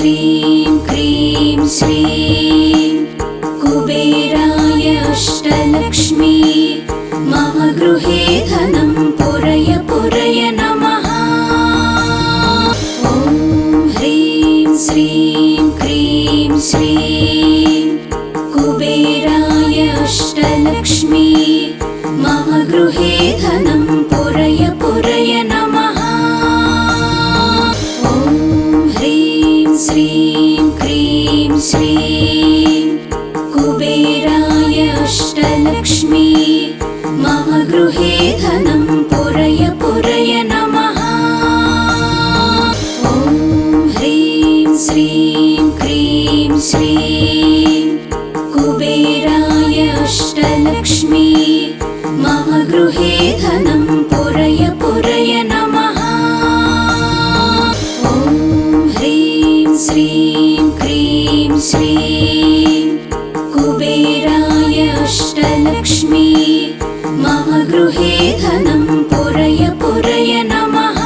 श्रीं क्रीं श्रीं कुबेराय अष्टलक्ष्मी मम गृहे धनं पुरय पुरय नमः। ॐ ह्रीं श्रीं क्रीं श्रीं कुबेराय अष्टलक्ष्मी मम गृहे धनं पुरय पुरय नमः। ॐ ह्रीं श्रीं क्रीं श्रीं कुबेराय अष्टलक्ष्मी मम गृहे धनं पुरय पुरय नमः। ॐ ह्रीं श्रीं क्रीं श्रीं कुबेराय अष्टलक्ष्मी मम गृहे धनं पुरय पुरय नमः। ॐ ह्रीं श्रीं क्रीं श्रीं कुबेराय अष्टलक्ष्मी मम गृहे धनं पुरय पुरय नमः।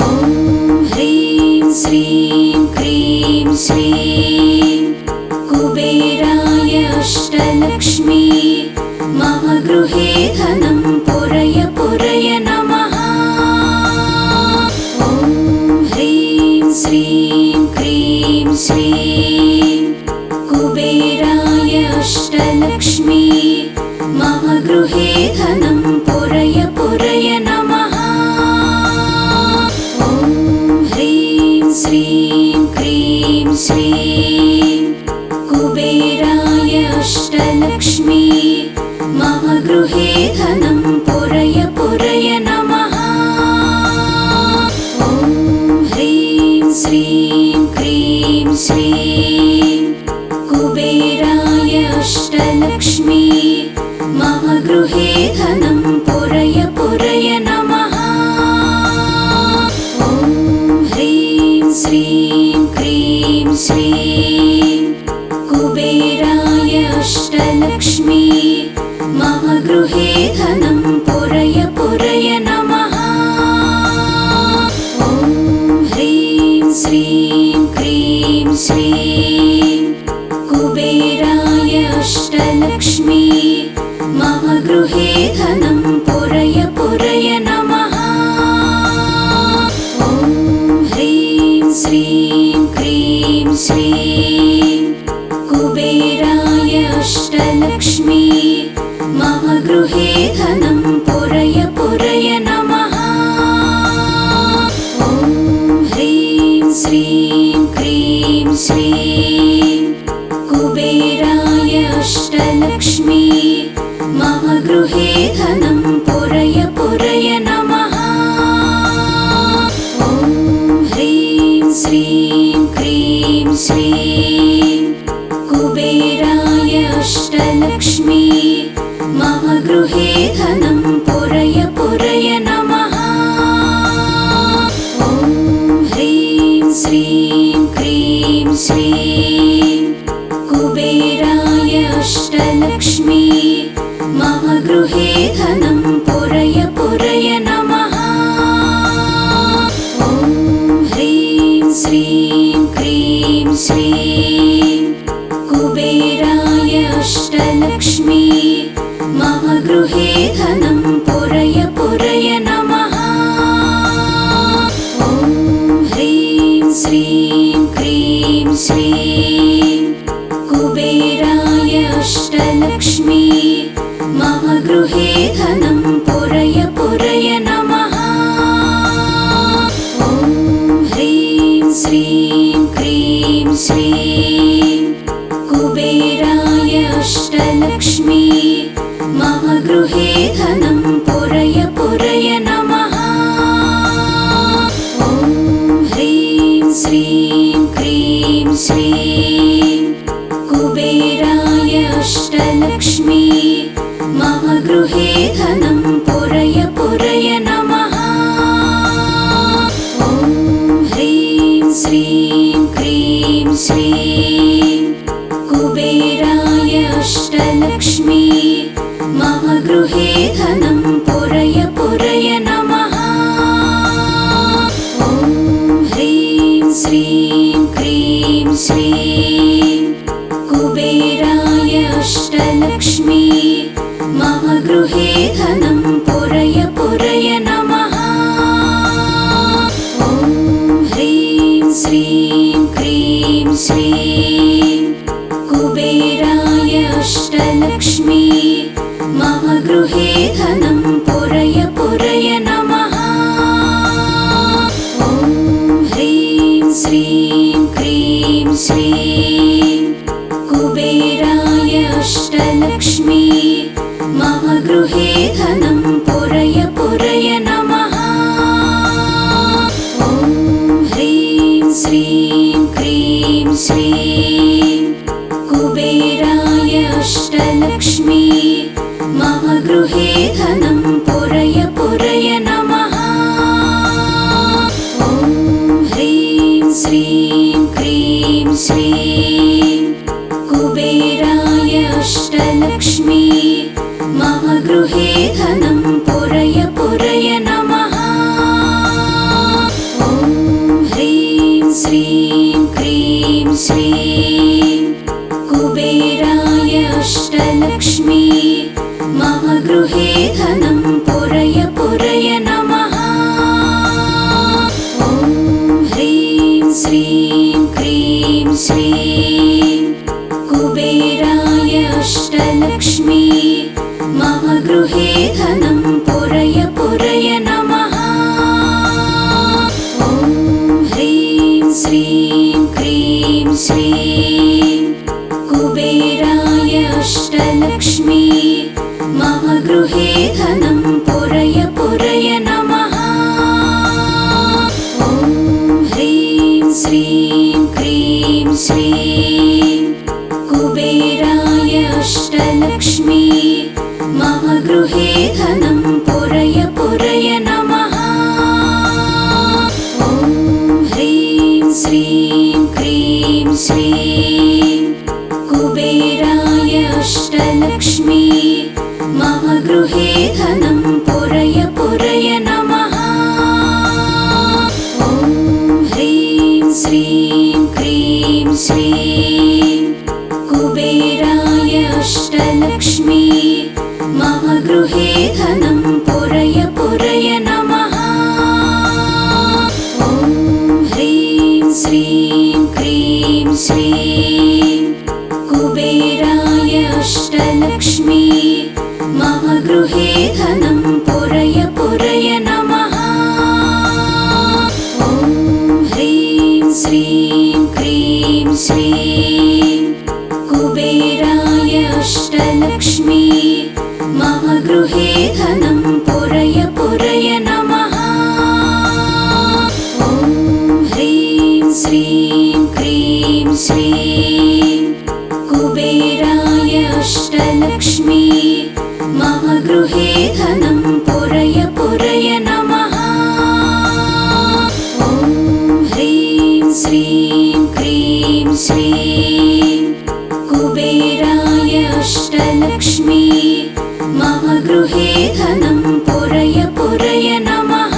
ॐ ह्रीं श्रीं क्रीं श्रीं कुबेराय अष्टलक्ष्मी मम गृहे धनं पुरय पुरय नमः। ॐ ह्रीं श्रीं क्रीं श्रीं कुबेराय अष्टलक्ष्मी मम गृहे धनं पुरय पुरय नमः। ॐ ह्रीं श्रीं क्रीं श्रीं कुबेराय अष्टलक्ष्मी मम गृहे धनं पुरय पुरय नमः। ॐ ह्रीं श्रीं क्रीं श्रीं कुबेराय अष्टलक्ष्मी मम गृहे धनं पुरय पुरय नमः। ॐ ह्रीं श्रीं क्रीं श्रीं कुबेराय अष्टलक्ष्मी मम गृहे धनं पुरय पुरय नमः। ॐ ह्रीं श्रीं क्रीं श्रीं कुबेराय अष्टलक्ष्मी मम गृहे धनं पुरय पुरय नमः। ॐ ह्रीं श्रीं क्रीं श्रीं कुबेराय अष्टलक्ष्मी मम गृहे धनं पुरय पुरय नमः। ॐ ह्रीं श्रीं क्रीं श्रीं कुबेराय अष्टलक्ष्मी मम गृहे धनं पुरय पुरय नमः। ॐ ह्रीं श्रीं क्रीं श्रीं कुबेराय अष्टलक्ष्मी मम गृहे धनं पुरय पुरय नमः। ॐ ह्रीं श्रीं क्रीं श्रीं कुबेराय अष्टलक्ष्मी मम गृहे धनं पुरय पुरय नमः। ॐ ह्रीं श्रीं क्रीं श्रीं कुबेराय अष्टलक्ष्मी मम गृहे धनं पुरय पुरय नमः। ॐ ह्रीं श्रीं क्रीं श्रीं कुबेराय अष्टलक्ष्मी मम गृहे धनं पुरय पुरय नमः। ॐ ह्रीं श्रीं क्रीं श्रीं कुबेराय अष्टलक्ष्मी मम गृहे धनं पुरय पुरय नमः। ॐ ह्रीं श्रीं क्रीं श्रीं कुबेराय अष्टलक्ष्मी मम गृहे धनं पुरय पुरय नमः। ॐ ह्रीं श्रीं क्रीं श्रीं कुबेराय अष्टलक्ष्मी मम गृहे धनं पुरय पुरय नमः। ॐ ह्रीं श्रीं क्रीं श्रीं कुबेराय अष्टलक्ष्मी मम गृहे धनं पुरय पुरय नमः। ॐ ह्रीं श्रीं क्रीं श्रीं कुबेराय अष्टलक्ष्मी मम गृहे धनं पुरय पुरय नमः। ॐ ह्रीं श्रीं क्रीं श्रीं कुबेराय अष्टलक्ष्मी मम गृहे धनं पुरय पुरय नमः। ॐ ह्रीं श्रीं क्रीं श्रीं कुबेराय अष्टलक्ष्मी मम गृहे धनं पुरय पुरय नमः। ॐ ह्रीं श्रीं क्रीं श्रीं कुबेराय अष्टलक्ष्मी मम गृहे धनं पुरय पुरय नमः। ॐ ह्रीं श्रीं क्रीं श्रीं कुबेराय अष्टलक्ष्मी मम गृहे धनं पुरय पुरय नमः। ॐ ह्रीं श्रीं क्रीं श्रीं कुबेराय अष्टलक्ष्मी मम गृहे धनं पुरय पुरय नमः। ॐ ह्रीं श्रीं क्रीं श्रीं कुबेराय अष्टलक्ष्मी मम गृहे धनं पुरय पुरय नमः। ॐ ह्रीं श्रीं क्रीं श्रीं कुबेराय अष्टलक्ष्मी मम गृहे धनं पुरय पुरय नमः। ॐ ह्रीं श्रीं क्रीं श्रीं कुबेराय अष्टलक्ष्मी मम गृहे धनं पुरय पुरय नमः। ॐ ह्रीं श्रीं क्रीं श्रीं कुबेराय अष्टलक्ष्मी मम गृहे धनं पुरय पुरय नमः। ॐ ह्रीं श्रीं क्रीं श्रीं कुबेराय अष्टलक्ष्मी मम गृहे धनं पुरय पुरय नमः। ॐ ह्रीं श्रीं क्रीं श्रीं कुबेराय अष्टलक्ष्मी मम गृहे धनं पुरय पुरय नमः। ॐ ह्रीं श्रीं क्रीं श्रीं कुबेराय अष्टलक्ष्मी मम गृहे धनं पुरय पुरय नमः।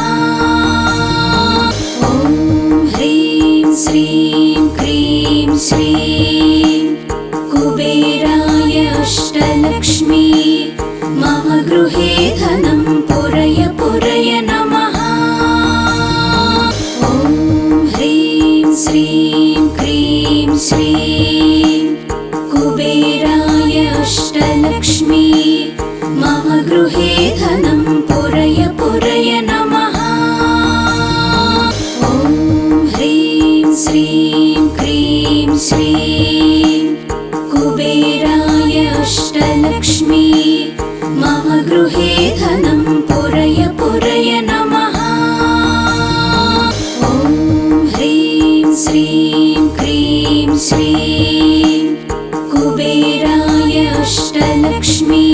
ॐ ह्रीं श्रीं क्रीं श्रीं कुबेराय अष्टलक्ष्मी मम गृहे धनं पुरय पुरय नमः। ॐ ह्रीं श्रीं क्रीं श्रीं कुबेराय अष्टलक्ष्मी मम गृहे धनं पुरय पुरय नमः। ॐ ह्रीं श्रीं क्रीं श्रीं कुबेराय अष्टलक्ष्मी मम गृहे धनं पुरय पुरय नमः। ॐ ह्रीं श्रीं क्रीं श्रीं कुबेराय अष्टलक्ष्मी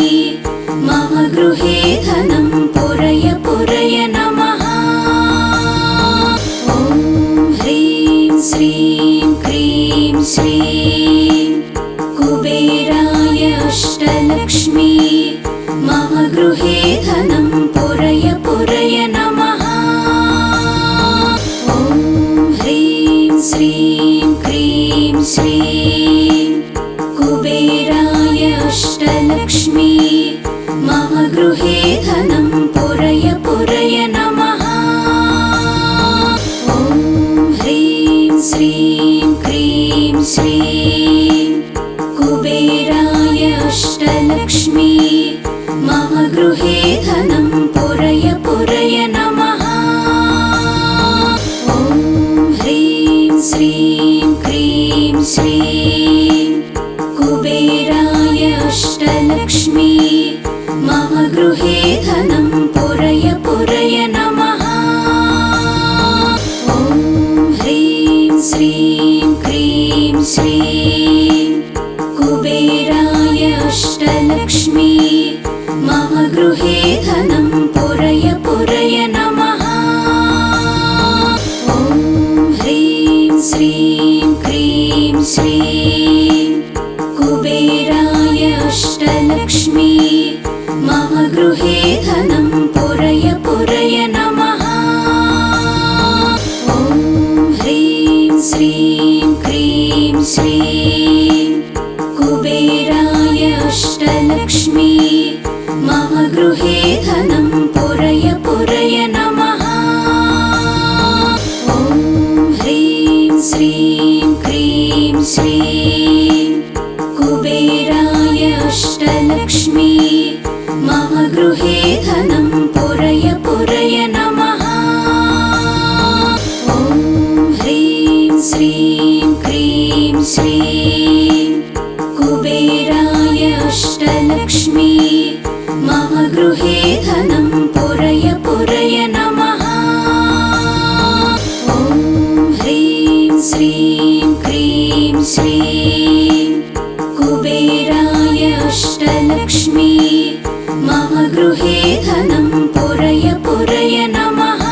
मम गृहे धनं पुरय पुरय नमः। ॐ ह्रीं श्रीं क्रीं श्रीं कुबेराय अष्टलक्ष्मी मम गृहे धनं पुरय पुरय नमः। ॐ ह्रीं श्रीं क्रीं श्रीं कुबेराय अष्टलक्ष्मी मम गृहे धनं पुरय पुरय नमः। ॐ ह्रीं श्रीं क्रीं श्रीं कुबेराय अष्टलक्ष्मी मम गृहे धनं पुरय पुरय नमः। ॐ ह्रीं श्रीं क्रीं श्रीं कुबेराय अष्टलक्ष्मी मम गृहे धनं पुरय पुरय नमः। ॐ ह्रीं श्रीं क्रीं श्रीं कुबेराय अष्टलक्ष्मी मम गृहे धनं पुरय पुरय नमः। ॐ ह्रीं श्रीं क्रीं श्रीं कुबेराय अष्टलक्ष्मी मम गृहे धनं पुरय पुरय नमः। ॐ ह्रीं श्रीं क्रीं श्रीं कुबेराय अष्टलक्ष्मी मम गृहे धनं पुरय पुरय नमः। ॐ ह्रीं श्रीं क्रीं श्रीं कुबेराय अष्टलक्ष्मी मम गृहे धनं पुरय पुरय नमः।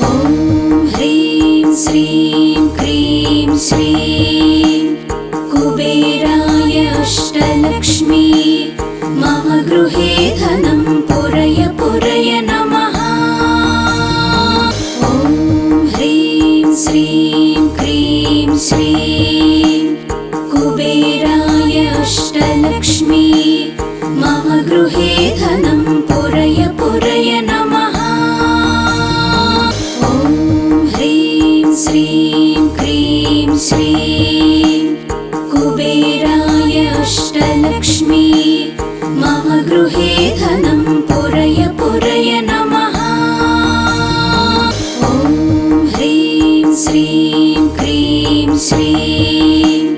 ॐ ह्रीं श्रीं क्रीं श्रीं कुबेराय अष्टलक्ष्मी मम गृहे धनं पुरय पुरय नमः। ॐ ह्रीं श्रीं क्रीं श्रीं कुबेराय अष्टलक्ष्मी मम गृहे धनं पुरय पुरय नमः। ॐ ह्रीं श्रीं क्रीं श्रीं कुबेराय अष्टलक्ष्मी मम गृहे धनं पुरय पुरय नमः। ॐ ह्रीं श्रीं क्रीं श्रीं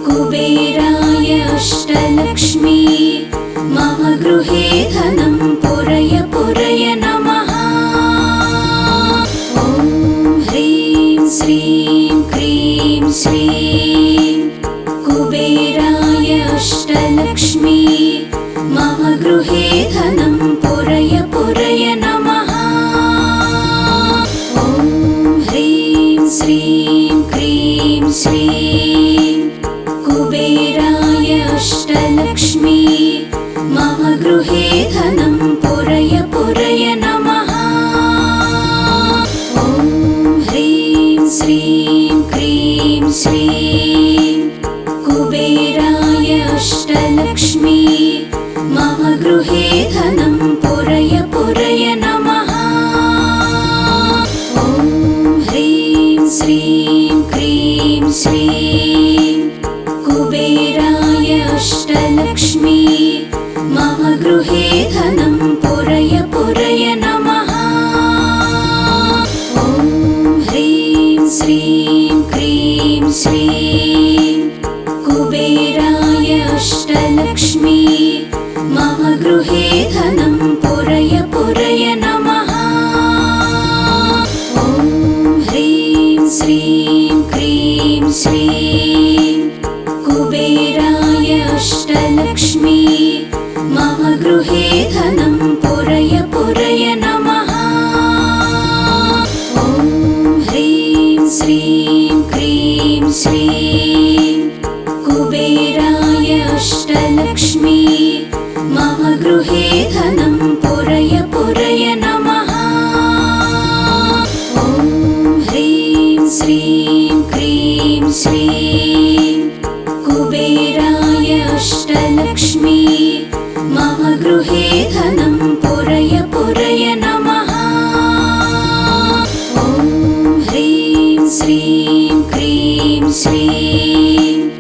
कुबेराय अष्टलक्ष्मी मम गृहे धनं पुरय पुरय नमः। ॐ ह्रीं श्रीं क्रीं श्रीं कुबेराय अष्टलक्ष्मी मम गृहे धनं पुरय पुरय नमः। ॐ ह्रीं श्रीं क्रीं श्रीं कुबेराय अष्टलक्ष्मी मम गृहे धनं पुरय पुरय नमः। ॐ ह्रीं श्रीं क्रीं श्रीं कुबेराय अष्टलक्ष्मी मम गृहे धनं पुरय पुरय नमः। ॐ ह्रीं श्रीं क्रीं श्रीं कुबेराय अष्टलक्ष्मी मम गृहे धनं पुरय पुरय नमः। ॐ ह्रीं श्रीं क्रीं श्रीं कुबेराय अष्टलक्ष्मी मम गृहे धनं पुरय पुरय नमः। ॐ ह्रीं श्रीं क्रीं श्रीं कुबेराय अष्टलक्ष्मी मम गृहे धनं पुरय पुरय नमः। ॐ ह्रीं श्रीं क्रीं श्रीं कुबेराय अष्टलक्ष्मी मम गृहे धनं पुरय पुरय नमः। ॐ ह्रीं श्रीं क्रीं श्रीं कुबेराय अष्टलक्ष्मी मम गृहे धनं पुरय पुरय नमः। ॐ ह्रीं श्रीं क्रीं श्रीं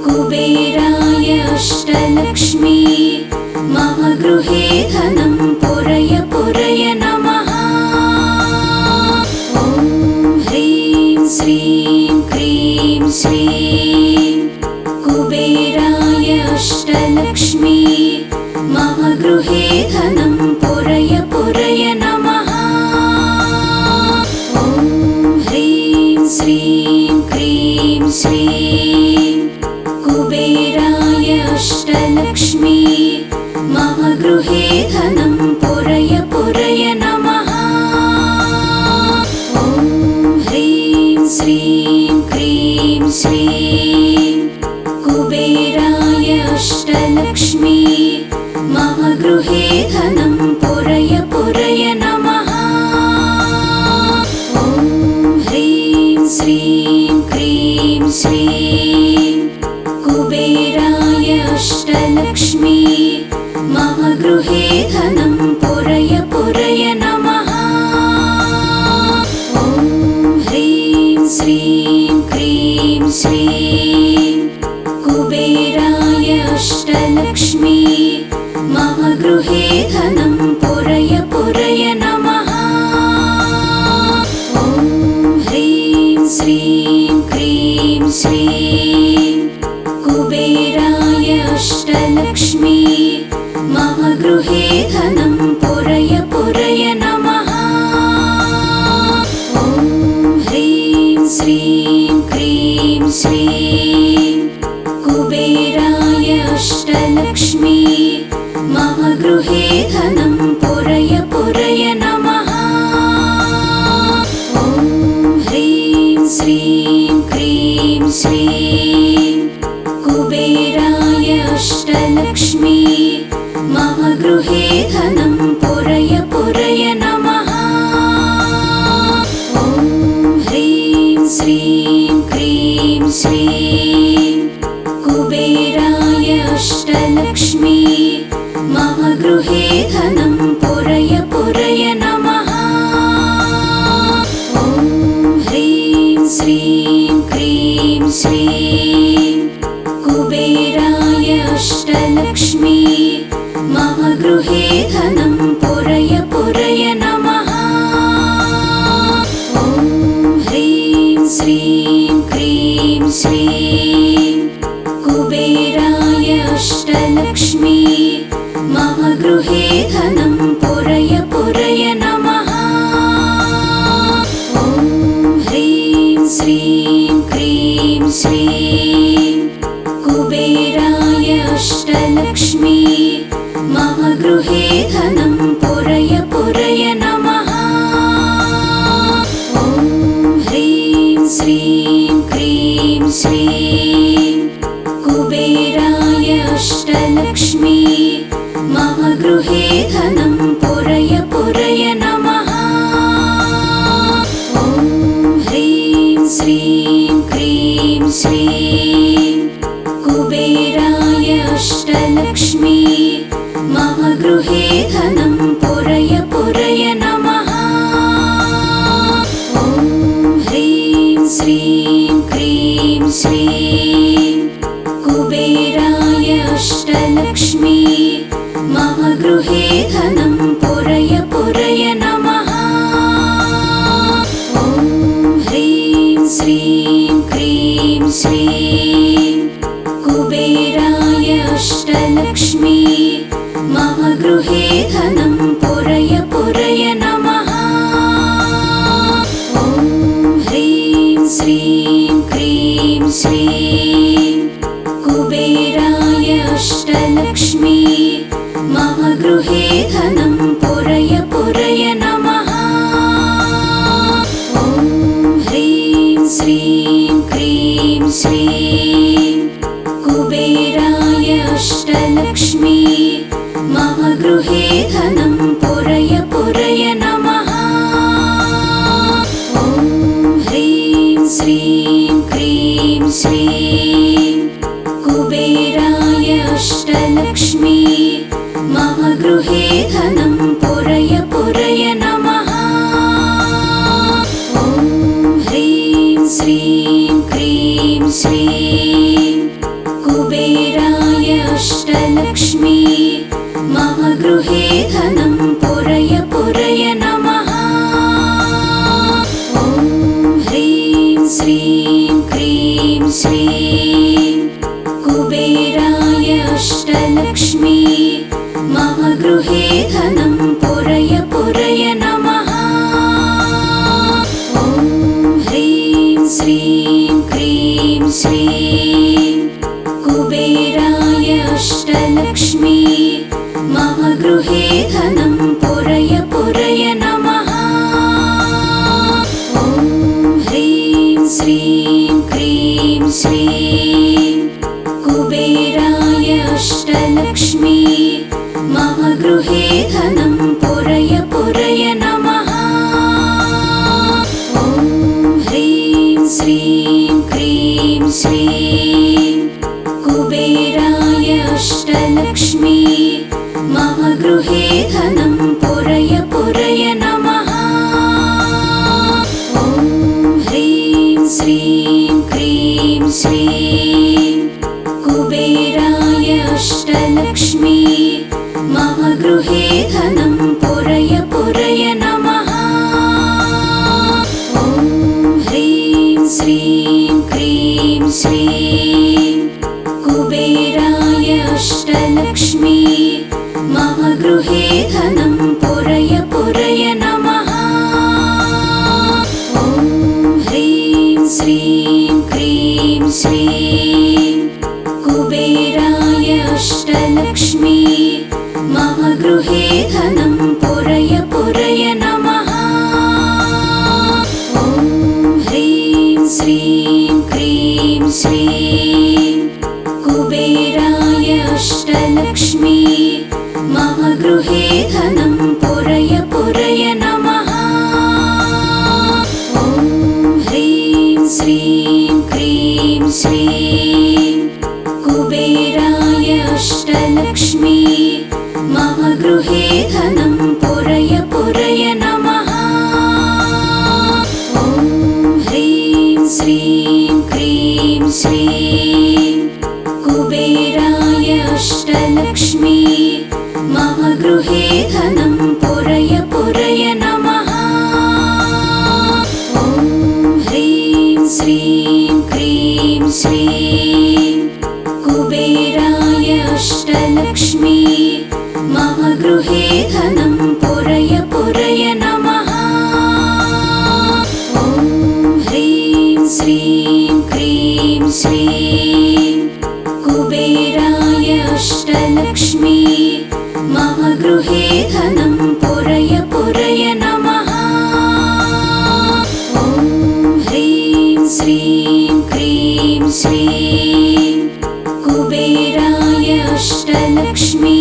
कुबेराय अष्टलक्ष्मी मम गृहे धनं पुरय पुरय नमः। ॐ ह्रीं श्रीं क्रीं श्रीं कुबेराय अष्टलक्ष्मी मम गृहे धनं पुरय पुरय नमः। ॐ ह्रीं श्रीं क्रीं श्रीं कुबेराय अष्टलक्ष्मी मम गृहे धनं पुरय पुरय नमः। ॐ ह्रीं श्रीं क्रीं श्रीं कुबेराय अष्टलक्ष्मी मम गृहे धनं पुरय पुरय नमः। ॐ ह्रीं श्रीं क्रीं श्रीं कुबेराय अष्टलक्ष्मी मम गृहे धनं पुरय पुरय नमः। ॐ ह्रीं श्रीं क्रीं श्रीं कुबेराय अष्टलक्ष्मी मम गृहे धनं पुरय पुरय नमः। ॐ ह्रीं श्रीं क्रीं श्रीं कुबेराय अष्टलक्ष्मी मम गृहे धनं पुरय पुरय नमः। ॐ ह्रीं श्रीं क्रीं श्रीं कुबेराय अष्टलक्ष्मी मम गृहे धनं पुरय पुरय नमः। ॐ ह्रीं श्रीं क्रीं श्रीं कुबेराय अष्टलक्ष्मी मम गृहे धनं पुरय पुरय नमः। ॐ ह्रीं श्रीं क्रीं श्रीं कुबेराय अष्टलक्ष्मी मम गृहे धनं पुरय पुरय नमः। ॐ ह्रीं श्रीं क्रीं श्रीं कुबेराय अष्टलक्ष्मी मम गृहे धनं पुरय पुरय नमः। ॐ ह्रीं श्रीं क्रीं श्रीं कुबेराय अष्टलक्ष्मी मम गृहे धनं पुरय पुरय नमः। ॐ ह्रीं श्रीं क्रीं श्रीं कुबेराय अष्टलक्ष्मी मम गृहे धनं पुरय पुरय नमः। ॐ ह्रीं श्रीं क्रीं श्रीं कुबेराय अष्टलक्ष्मी मम गृहे धनं पुरय पुरय नमः। ॐ ह्रीं श्रीं क्रीं श्रीं कुबेराय अष्टलक्ष्मी मम गृहे धनं पुरय पुरय नमः। ॐ ह्रीं श्रीं क्रीं श्रीं कुबेराय अष्टलक्ष्मी मम गृहे धनं पुरय पुरय नमः। ॐ ह्रीं श्रीं क्रीं श्रीं कुबेराय अष्टलक्ष्मी मम गृहे धनं पुरय पुरय नमः। ॐ ह्रीं श्रीं क्रीं श्रीं कुबेराय अष्टलक्ष्मी मम गृहे धनं पुरय पुरय नमः। ॐ ह्रीं श्रीं क्रीं श्रीं कुबेराय अष्टलक्ष्मी मम गृहे धनं पुरय पुरय नमः। ॐ ह्रीं श्रीं क्रीं श्रीं कुबेराय अष्टलक्ष्मी मम गृहे धनं पुरय पुरय नमः। ॐ ह्रीं श्रीं क्रीं श्रीं कुबेराय अष्टलक्ष्मी मम गृहे धनं पुरय पुरय नमः। ॐ ह्रीं श्रीं क्रीं श्रीं कुबेराय अष्टलक्ष्मी मम गृहे धनं पुरय पुरय नमः। ॐ ह्रीं श्रीं क्रीं श्रीं कुबेराय अष्टलक्ष्मी मम गृहे धनं पुरय पुरय नमः। ॐ ह्रीं श्रीं क्रीं श्रीं कुबेराय अष्टलक्ष्मी मम गृहे धनं पुरय पुरय नमः। ॐ ह्रीं श्रीं क्रीं श्रीं कुबेराय अष्टलक्ष्मी मम गृहे धनं पुरय पुरय नमः। ॐ ह्रीं श्रीं क्रीं श्रीं कुबेराय अष्टलक्ष्मी मम गृहे धनं पुरय पुरय नमः। ॐ ह्रीं श्रीं क्रीं श्रीं कुबेराय अष्टलक्ष्मी मम गृहे धनं पुरय पुरय नमः। ॐ ह्रीं श्रीं क्रीं श्रीं कुबेराय अष्टलक्ष्मी मम गृहे धनं पुरय पुरय नमः। ॐ ह्रीं श्रीं क्रीं श्रीं कुबेराय अष्टलक्ष्मी मम गृहे धनं पुरय पुरय नमः। ॐ ह्रीं श्रीं क्रीं श्रीं कुबेराय अष्टलक्ष्मी मम गृहे धनं पुरय पुरय नमः। ॐ ह्रीं श्रीं क्रीं श्रीं कुबेराय अष्टलक्ष्मी मम गृहे धनं पुरय पुरय नमः। ॐ ह्रीं श्रीं क्रीं श्रीं कुबेराय अष्टलक्ष्मी मम गृहे धनं पुरय पुरय नमः। ॐ ह्रीं श्रीं क्रीं श्रीं कुबेराय अष्टलक्ष्मी मम गृहे धनं पुरय पुरय नमः। ॐ ह्रीं श्रीं क्रीं श्रीं कुबेराय अष्टलक्ष्मी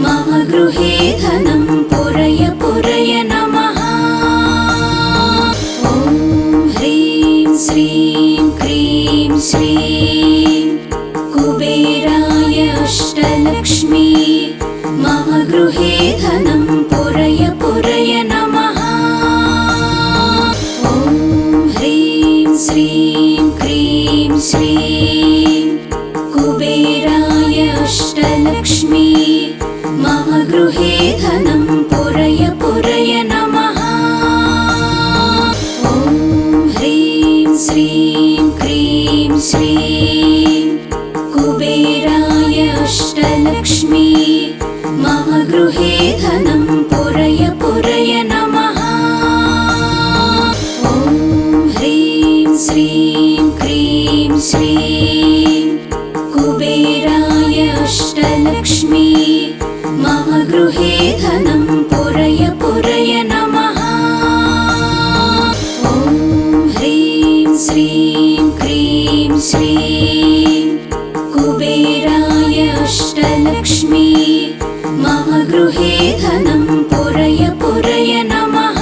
मम गृहे धनं पुरय पुरय नमः। ॐ ह्रीं श्रीं क्रीं श्रीं कुबेराय अष्टलक्ष्मी मम गृहे धनं पुरय पुरय नमः। ॐ ह्रीं श्रीं क्रीं श्रीं कुबेराय अष्टलक्ष्मी मम गृहे धनं पुरय पुरय नमः। ॐ ह्रीं श्रीं क्रीं श्रीं कुबेराय अष्टलक्ष्मी मम गृहे धनं पुरय पुरय नमः। ॐ ह्रीं श्रीं क्रीं श्रीं कुबेराय अष्टलक्ष्मी मम गृहे धनं पुरय पुरय नमः। ॐ ह्रीं श्रीं क्रीं श्रीं कुबेराय अष्टलक्ष्मी मम गृहे धनं पुरय पुरय नमः।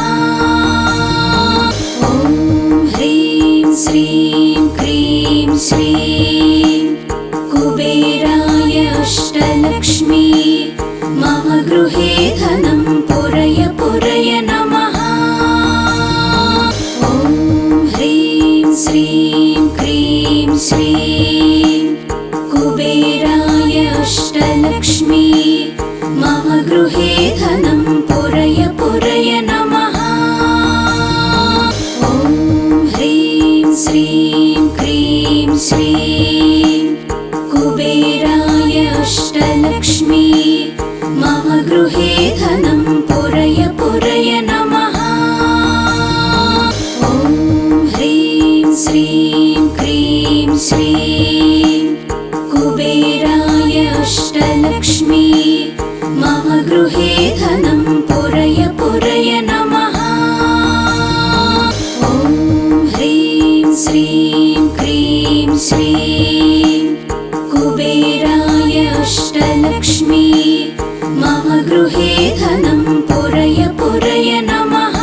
ॐ ह्रीं श्रीं क्रीं श्रीं कुबेराय अष्टलक्ष्मी मम गृहे धनं पुरय पुरय नमः। ॐ ह्रीं श्रीं क्रीं श्रीं कुबेराय अष्टलक्ष्मी मम गृहे धनं पुरय पुरय नमः। ॐ ह्रीं श्रीं क्रीं श्रीं कुबेराय अष्टलक्ष्मी मम गृहे धनं पुरय पुरय नमः। ॐ ह्रीं श्रीं क्रीं श्रीं कुबेराय अष्टलक्ष्मी मम गृहे धनं पुरय पुरय नमः। ॐ ह्रीं श्रीं क्रीं श्रीं कुबेराय अष्टलक्ष्मी मम गृहे धनं पुरय पुरय नमः।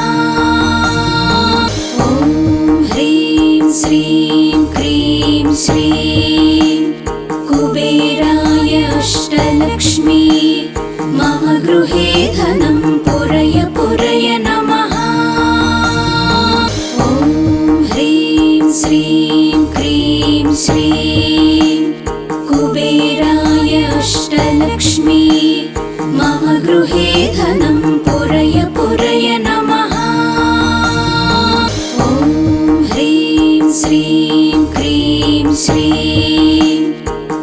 ॐ ह्रीं श्रीं क्रीं श्रीं कुबेराय अष्टलक्ष्मी मम गृहे धनं पुरय पुरय नमः। ॐ ह्रीं श्रीं क्रीं श्रीं कुबेराय अष्टलक्ष्मी मम गृहे धनं पुरय पुरय नमः। ॐ ह्रीं श्रीं क्रीं श्रीं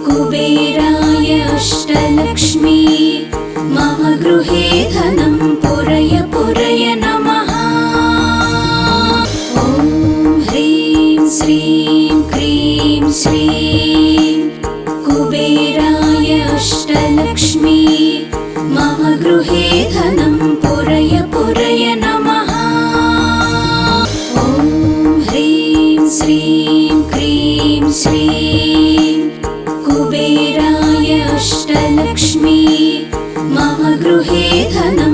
कुबेराय अष्टलक्ष्मी मम गृहे धनं पुरय पुरय नमः। ॐ ह्रीं श्रीं क्रीं श्रीं कुबेराय अष्टलक्ष्मी मम गृहे धनं पुरय पुरय नमः। ॐ ह्रीं श्रीं क्रीं श्रीं कुबेराय अष्टलक्ष्मी मम गृहे धनं